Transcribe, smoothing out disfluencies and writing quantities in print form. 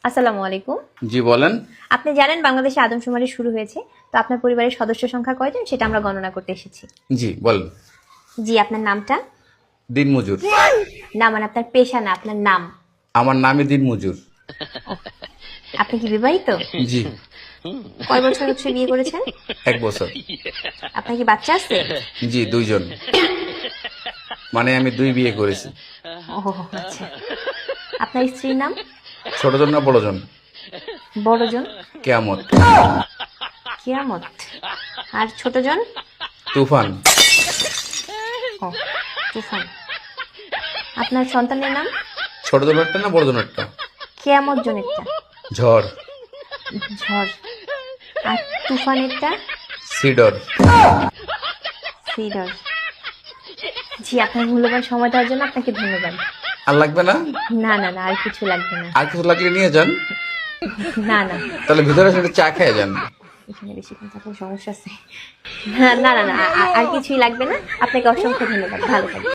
আসসালামু আলাইকুম। জি বলেন। আপনি জানেন বাংলাদেশে আদমশুমারি শুরু হয়েছে, তো আপনার পরিবারের সদস্য সংখ্যা কয়জন সেটা আমরা গণনা করতে এসেছি। জি বলেন। জি, আপনার নামটা? দিনমজুর। না, মানে আপনার পেশা না, আপনার নাম। আমার নামই দিনমজুর। আপনি কি বিবাহিত? জি। কয় বছর হচ্ছে বিয়ে করেছেন? 1 বছর। আপনার কি বাচ্চা আছে? জি 2 জন। মানে আমি 2 বিয়ে করেছি। ও আচ্ছা। আপনার স্ত্রীর নাম? ছোট জন না বড় জন? বড়জন? কেয়ামত। কিয়ামত। আর ছোটজন? তুফান। ও তুফান। আপনার সন্তানের নাম? ছোট জনেরটা না বড় জনেরটা? কিয়ামত জনেরটা? ঝড়। ঝড়। আর তুফানেরটা? সিডর। সিডর। জি, আপনার মূল্যবান সময় দেওয়ার জন্য আপনাকে ধন্যবাদ। আর লাগবে না? না না না, আর কিছু লাগবে না। আর কিছু লাগলে নিয়ে যান। না না, তাহলে ভিতরে এসে চা খেয়ে যান। এখানে বেশিক্ষণ থাকলে সমস্যা আছে। না না না, আর কিছুই লাগবে না। আপনাকে অসংখ্য ধন্যবাদ, ভালো থাকবেন।